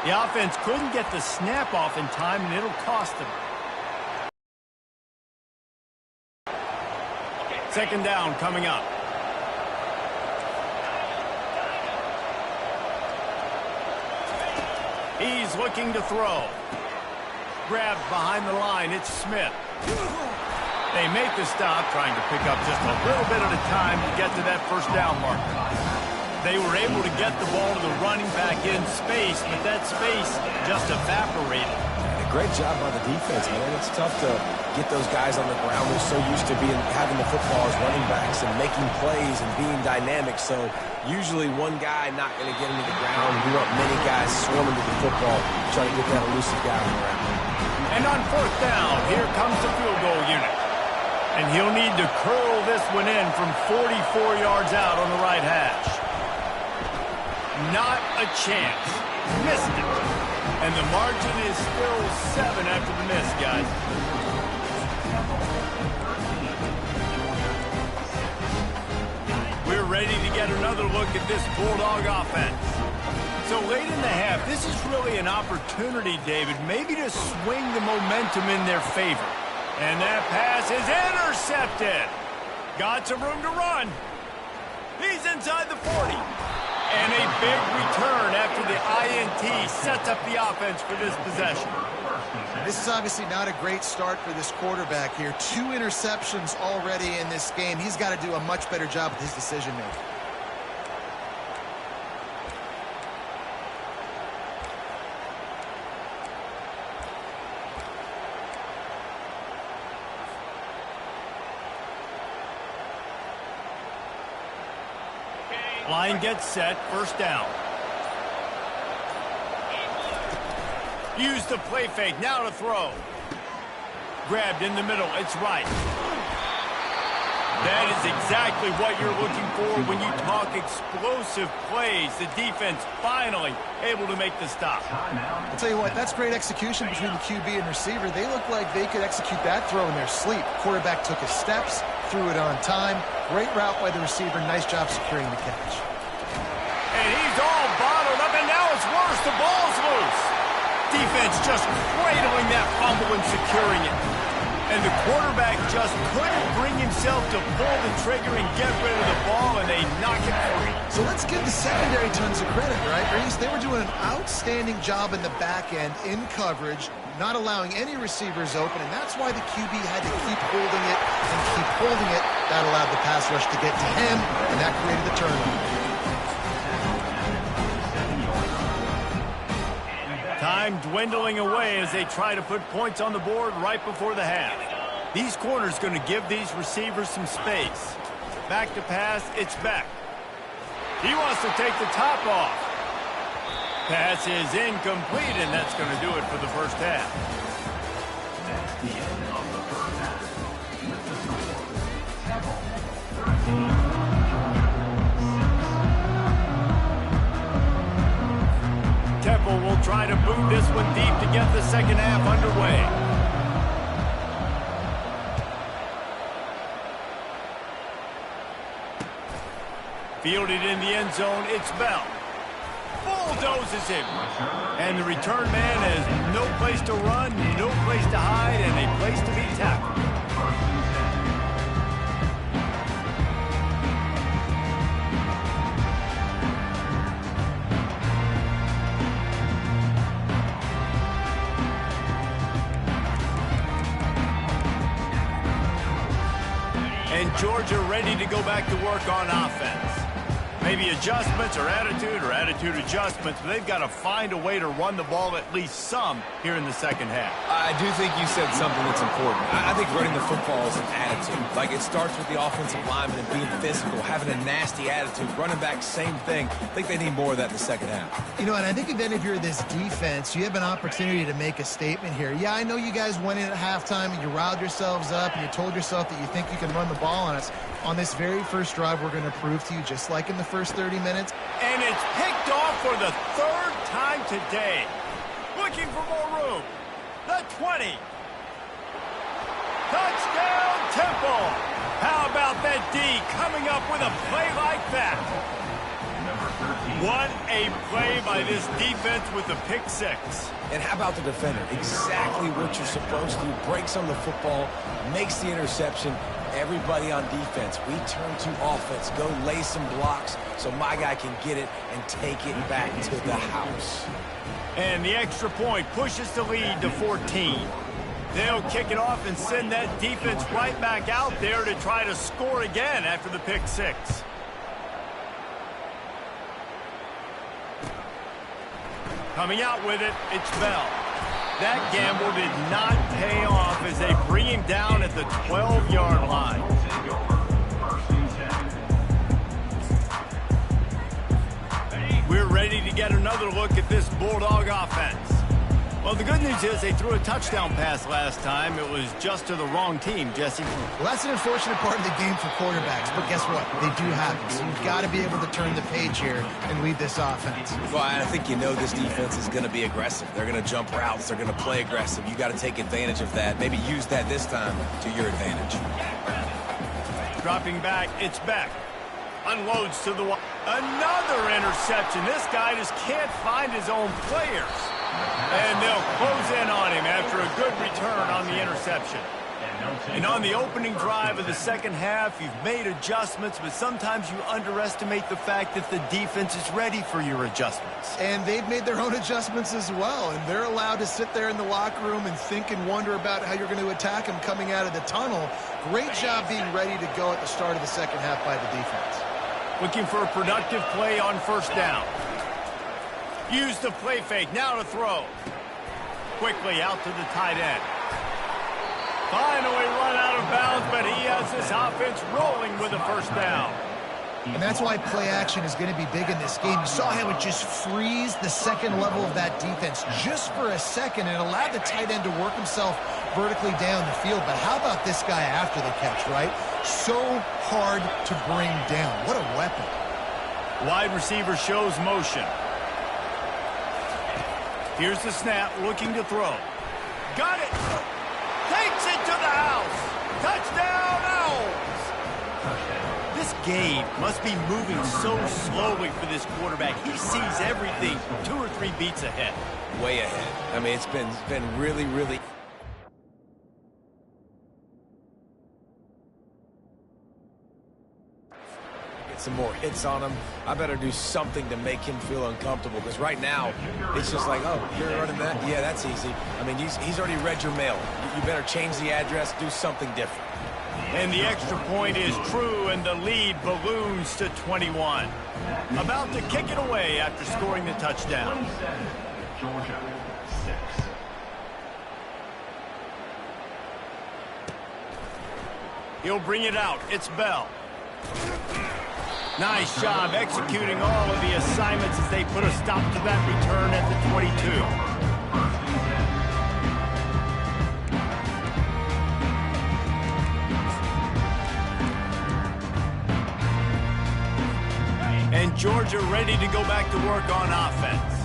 The offense couldn't get the snap off in time, and it'll cost them. Second down coming up. He's looking to throw. Grabbed behind the line. It's Smith. They make the stop, trying to pick up just a little bit at a time to get to that first down marker. They were able to get the ball to the running back in space, but that space just evaporated. And a great job by the defense, man. It's tough to get those guys on the ground. They're so used to having the football as running backs and making plays and being dynamic. So usually one guy not going to get into the ground. You want many guys swarming to the football, trying to get that elusive guy on the ground. And on fourth down, here comes the field goal unit. And he'll need to curl this one in from 44 yards out on the right hash. Not a chance. Missed it. And the margin is still 7 after the miss, guys. We're ready to get another look at this Bulldog offense. So late in the half, this is really an opportunity, David, maybe to swing the momentum in their favor. And that pass is intercepted. Got some room to run. He's inside the 40. And a big return after the INT sets up the offense for this possession. This is obviously not a great start for this quarterback here. 2 interceptions already in this game. He's got to do a much better job with his decision-making. Line gets set, first down. Use the play fake, now to throw. Grabbed in the middle, it's right. That is exactly what you're looking for when you talk explosive plays. The defense finally able to make the stop. I'll tell you what, that's great execution between the QB and receiver. They look like they could execute that throw in their sleep. Quarterback took his steps, threw it on time. Great route by the receiver. Nice job securing the catch. And he's all bottled up, and now it's worse. The ball's loose. Defense just cradling that fumble and securing it. And the quarterback just couldn't bring himself to pull the trigger and get rid of the ball, and they knock it free. So let's give the secondary tons of credit, right, Reese? They were doing an outstanding job in the back end, in coverage, not allowing any receivers open, and that's why the QB had to keep holding it and keep holding it. That allowed the pass rush to get to him, and that created the turnover. Time dwindling away as they try to put points on the board right before the half. These corners going to give these receivers some space. Back to pass, it's Beck. He wants to take the top off. Pass is incomplete, and that's going to do it for the first half. That's the end of the first half. With the score, Temple 13. Temple will try to boot this one deep to get the second half underway. Fielded in the end zone, it's Bell. Bulldozes him. And the return man has no place to run, no place to hide, and a place to be tackled. And Georgia ready to go back to work on offense. Maybe adjustments or attitude adjustments, but they've got to find a way to run the ball at least some here in the second half. I do think you said something that's important. I think running the football is an attitude. Like, it starts with the offensive lineman and being physical, having a nasty attitude. Running back, same thing. I think they need more of that in the second half. You know, and I think then if you're this defense, you have an opportunity to make a statement here. Yeah, I know you guys went in at halftime and you riled yourselves up and you told yourself that you think you can run the ball on us. On this very first drive, we're going to prove to you, just like in the first 30 minutes. And it's picked off for the third time today. Looking for more room. The 20. Touchdown, Temple. How about that D coming up with a play like that? Number 13. What a play by this defense with the pick six. And how about the defender? Exactly what you're supposed to do. Breaks on the football, makes the interception. Everybody on defense, we turn to offense. Go lay some blocks so my guy can get it and take it back to the house. And the extra point pushes the lead to 14. They'll kick it off and send that defense right back out there to try to score again after the pick six. Coming out with it, it's Bell. That gamble did not pay off as they bring him down at the 12-yard line. We're ready to get another look at this Bulldog offense. Well, the good news is they threw a touchdown pass last time. It was just to the wrong team, Jesse. Well, that's an unfortunate part of the game for quarterbacks, but guess what? They do have it. So you've got to be able to turn the page here and lead this offense. Well, I think you know this defense is going to be aggressive. They're going to jump routes. They're going to play aggressive. You got to take advantage of that. Maybe use that this time to your advantage. Dropping back, it's Beck. Unloads to the wide. Another interception. This guy just can't find his own players. And they'll close in on him after a good return on the interception. And on the opening drive of the second half, you've made adjustments, but sometimes you underestimate the fact that the defense is ready for your adjustments. And they've made their own adjustments as well, and they're allowed to sit there in the locker room and think and wonder about how you're going to attack them coming out of the tunnel. Great job being ready to go at the start of the second half by the defense. Looking for a productive play on first down. Use the play fake, now to throw. Quickly out to the tight end. Finally run out of bounds, but he has this offense rolling with a first down. And that's why play action is going to be big in this game. You saw how it just frees the second level of that defense just for a second and allowed the tight end to work himself vertically down the field. But how about this guy after the catch, right? So hard to bring down. What a weapon. Wide receiver shows motion. Here's the snap, looking to throw. Got it! Takes it to the house! Touchdown, Owls! This game must be moving so slowly for this quarterback. He sees everything 2 or 3 beats ahead. Way ahead. I mean, it's been really, really... some more hits on him. I better do something to make him feel uncomfortable, because right now it's just like, oh, you're running that? Yeah, that's easy. I mean, he's already read your mail. You better change the address, do something different. And the extra point is true, and the lead balloons to 21. About to kick it away after scoring the touchdown. Georgia, 6. He'll bring it out. It's Bell. Nice job executing all of the assignments as they put a stop to that return at the 22. And Georgia ready to go back to work on offense.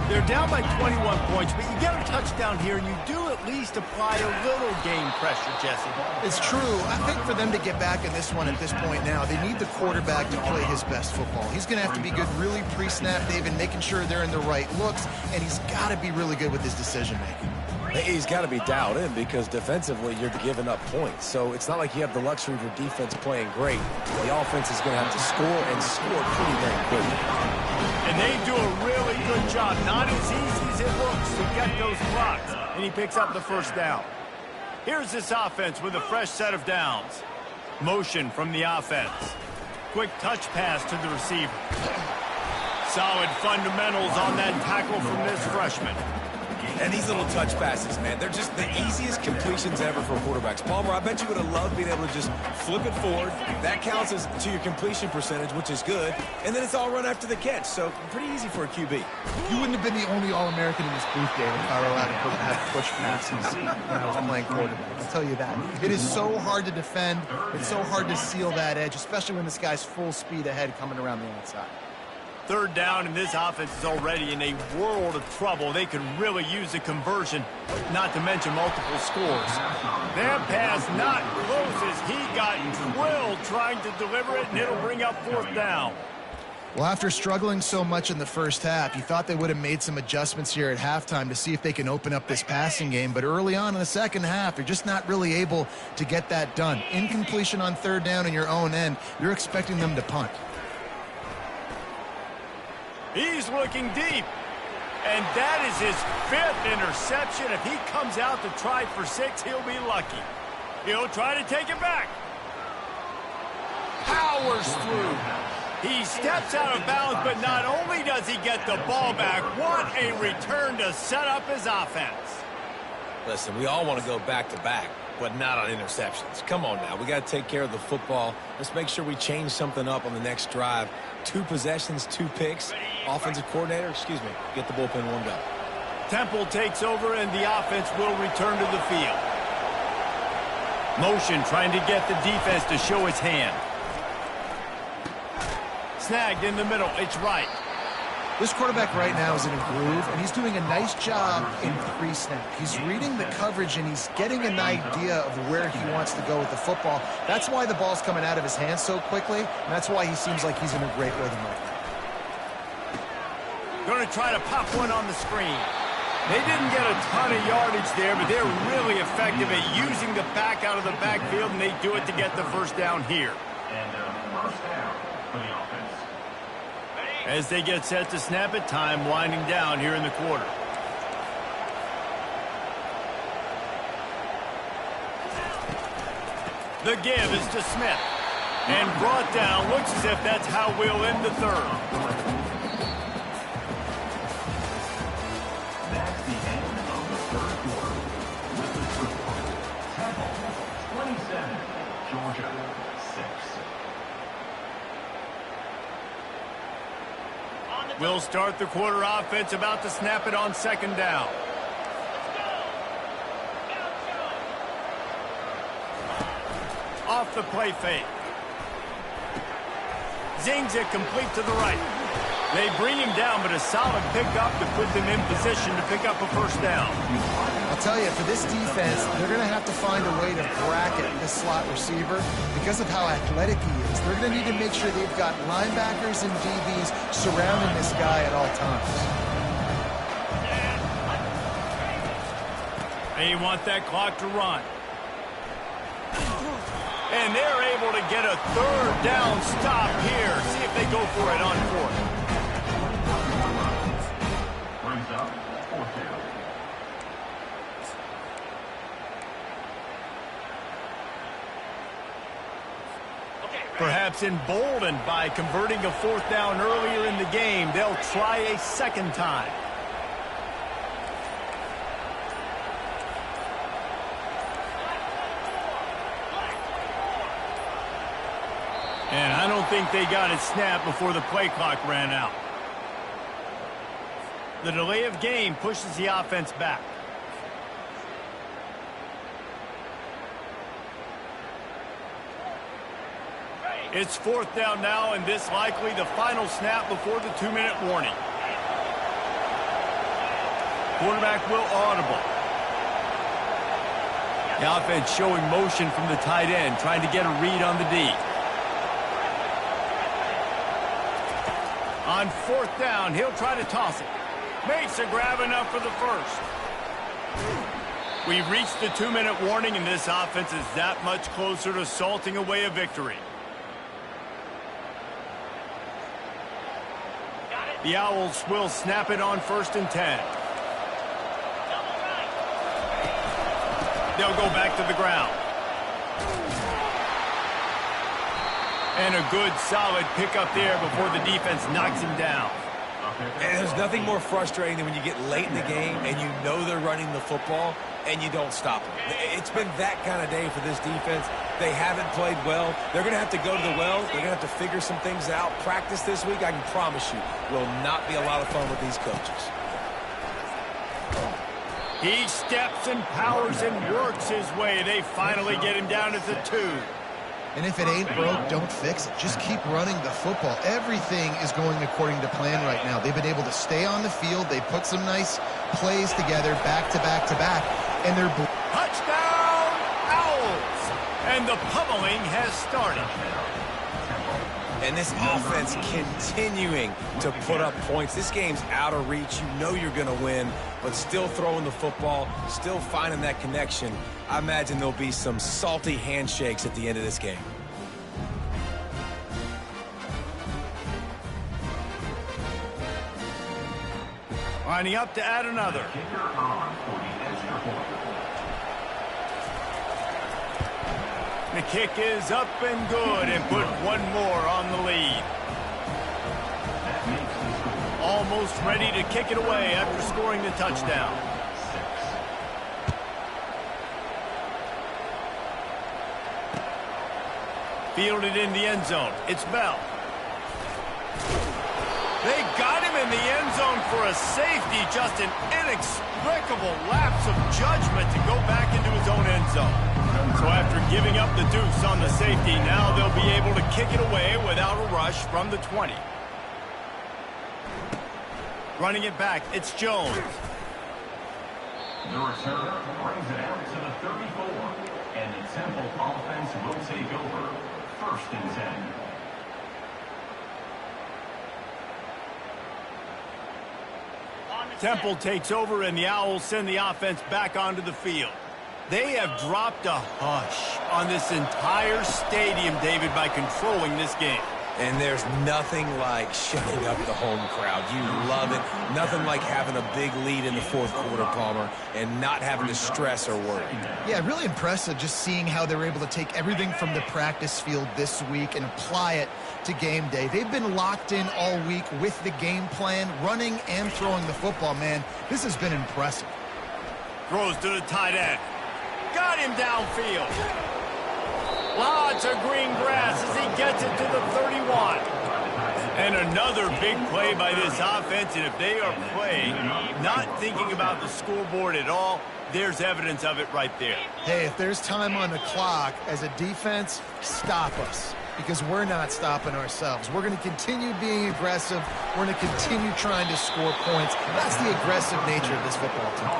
They're down by 21 points, but you get a touchdown here, and you do at least apply a little game pressure, Jesse. It's true. I think for them to get back in this one at this point now, they need the quarterback to play his best football. He's going to have to be good really pre-snap, David, making sure they're in the right looks, and he's got to be really good with his decision-making. He's got to be dialed in, because defensively you're giving up points. So it's not like you have the luxury of your defense playing great. The offense is going to have to score, and score pretty dang quickly. And they do a really good job. Not as easy as it looks to get those blocks. And he picks up the first down. Here's this offense with a fresh set of downs. Motion from the offense. Quick touch pass to the receiver. Solid fundamentals on that tackle from this freshman. And these little touch passes, man, they're just the easiest completions ever for quarterbacks. Palmer, I bet you would have loved being able to just flip it forward. That counts as to your completion percentage, which is good. And then it's all run after the catch, so pretty easy for a QB. You wouldn't have been the only All-American in this booth, David, if I were allowed to have push passes when I was playing quarterback. I'll tell you that. It is so hard to defend. It's so hard to seal that edge, especially when this guy's full speed ahead coming around the outside. Third down, and this offense is already in a world of trouble. They could really use a conversion, not to mention multiple scores. That pass not close as he got drilled trying to deliver it, and it'll bring up fourth down. Well, after struggling so much in the first half, you thought they would have made some adjustments here at halftime to see if they can open up this passing game. But early on in the second half, they're just not really able to get that done. Incompletion on third down in your own end, you're expecting them to punt. He's looking deep. And that is his 5th interception. If he comes out to try for 6, he'll be lucky. He'll try to take it back. Powers through. He steps out of bounds, but not only does he get the ball back, what a return to set up his offense. Listen, we all want to go back-to-back, but not on interceptions. Come on now. We got to take care of the football. Let's make sure we change something up on the next drive. 2 possessions, 2 picks. Offensive coordinator, get the bullpen warmed up. Temple takes over, and the offense will return to the field. Motion trying to get the defense to show its hand. Snagged in the middle. It's right. This quarterback right now is in a groove, and he's doing a nice job in pre-snap. He's reading the coverage, and he's getting an idea of where he wants to go with the football. That's why the ball's coming out of his hands so quickly, and that's why he seems like he's in a great rhythm right now. Going to try to pop one on the screen. They didn't get a ton of yardage there, but they're really effective at using the back out of the backfield, and they do it to get the first down here. And first down for the offense. As they get set to snap it, time winding down here in the quarter. The give is to Smith. And brought down. Looks as if that's how we'll end the third. That's the end of the third quarter. With the score, Temple 27, Georgia 6. We'll start the quarter offense, about to snap it on second down. Off the play fake. Zings it complete to the right. They bring him down, but a solid pickup to put them in position to pick up a first down. I'll tell you, for this defense, they're going to have to find a way to bracket this slot receiver because of how athletic he is. They're going to need to make sure they've got linebackers and DBs surrounding this guy at all times. They want that clock to run. And they're able to get a third down stop here. See if they go for it on 4th. Brings up 4th down. Perhaps emboldened by converting a 4th down earlier in the game, they'll try a second time. And I don't think they got it snapped before the play clock ran out. The delay of game pushes the offense back. It's 4th down now, and this likely the final snap before the 2-minute warning. Quarterback will audible. The offense showing motion from the tight end, trying to get a read on the D. On 4th down, he'll try to toss it. Makes a grab enough for the first. We've reached the 2-minute warning, and this offense is that much closer to salting away a victory. The Owls will snap it on 1st and 10. They'll go back to the ground. And a good, solid pickup there before the defense knocks him down. And there's nothing more frustrating than when you get late in the game and you know they're running the football and you don't stop them. It's been that kind of day for this defense. They haven't played well. They're going to have to go to the well. They're going to have to figure some things out. Practice this week, I can promise you, will not be a lot of fun with these coaches. He steps and powers and works his way. They finally get him down at the 2. And if it ain't broke, don't fix it. Just keep running the football. Everything is going according to plan right now. They've been able to stay on the field. They put some nice plays together, back to back to back, and they're... Touchdown, Owls! And the pummeling has started. And this offense continuing to put up points. This game's out of reach. You know you're going to win, but still throwing the football, still finding that connection. I imagine there'll be some salty handshakes at the end of this game. Lining up to add another. Kicker on for the extra point. The kick is up and good and put one more on the lead. That makes the score Almost ready to kick it away after scoring the touchdown. 6. Fielded in the end zone. It's Bell. They got him in the end zone for a safety. Just an inexplicable lapse of judgment to go back into his own end zone. So after giving up the deuce on the safety, now they'll be able to kick it away without a rush from the 20. Running it back, it's Jones. The return brings it out to the 34. And the Temple offense will take over. 1st and 10. Temple takes over, and the Owls send the offense back onto the field. They have dropped a hush on this entire stadium, David, by controlling this game. And there's nothing like shutting up the home crowd. You love it. Nothing like having a big lead in the 4th quarter, Palmer, and not having to stress or worry. Yeah, really impressive just seeing how they were able to take everything from the practice field this week and apply it to game day. They've been locked in all week with the game plan, running and throwing the football. Man, this has been impressive. Throws to the tight end. Got him downfield. Lots of green grass as he gets it to the 31. And another big play by this offense, and if they are playing, not thinking about the scoreboard at all, there's evidence of it right there. Hey, if there's time on the clock as a defense, stop us, because we're not stopping ourselves. We're going to continue being aggressive. We're going to continue trying to score points. That's the aggressive nature of this football team.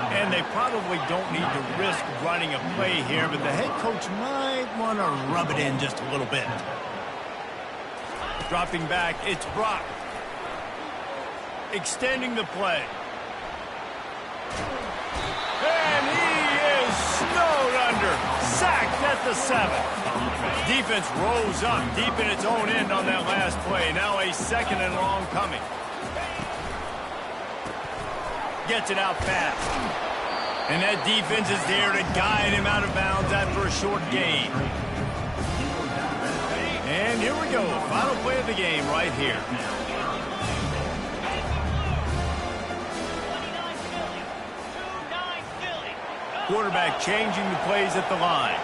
And they probably don't need to risk running a play here, but the head coach might want to rub it in just a little bit. Dropping back, it's Brock. Extending the play. And he is snowed under. Sacked at the 7. Defense rose up deep in its own end on that last play. Now a 2nd and long coming. Gets it out fast. And that defense is there to guide him out of bounds after a short gain. And here we go. Final play of the game right here. Quarterback changing the plays at the line.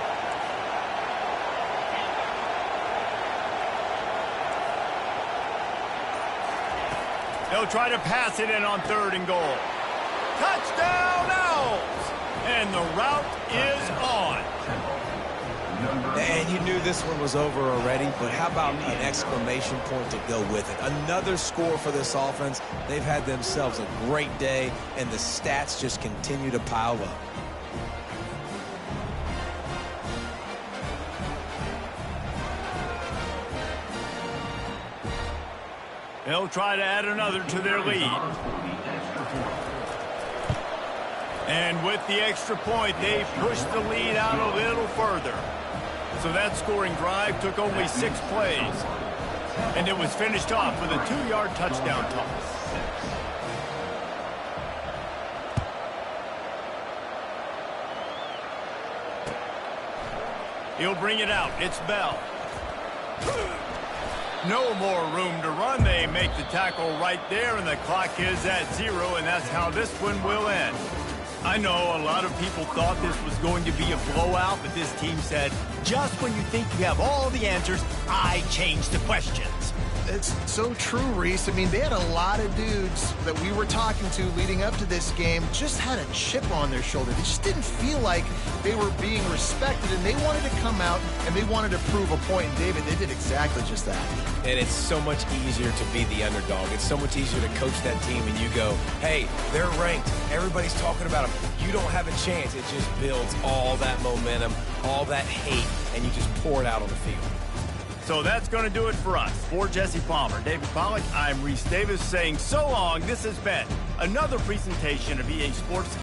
They'll try to pass it in on 3rd and goal. Touchdown Owls! And the route is on. And you knew this one was over already, but how about an exclamation point to go with it? Another score for this offense. They've had themselves a great day, and the stats just continue to pile up. They'll try to add another to their lead. And with the extra point, they pushed the lead out a little further. So that scoring drive took only 6 plays. And it was finished off with a 2-yard touchdown toss. He'll bring it out. It's Bell. No more room to run. They make the tackle right there, and the clock is at 0, and that's how this one will end. I know a lot of people thought this was going to be a blowout, but this team said, just when you think you have all the answers, I change the questions. It's so true, Reese. I mean, they had a lot of dudes that we were talking to leading up to this game just had a chip on their shoulder. They just didn't feel like they were being respected, and they wanted to come out and they wanted to prove a point. And David, they did exactly just that. And it's so much easier to be the underdog. It's so much easier to coach that team and you go, hey, they're ranked. Everybody's talking about them. You don't have a chance. It just builds all that momentum, all that hate, and you just pour it out on the field. So that's going to do it for us. For Jesse Palmer, David Pollack, I'm Reese Davis saying so long. This has been another presentation of EA Sports.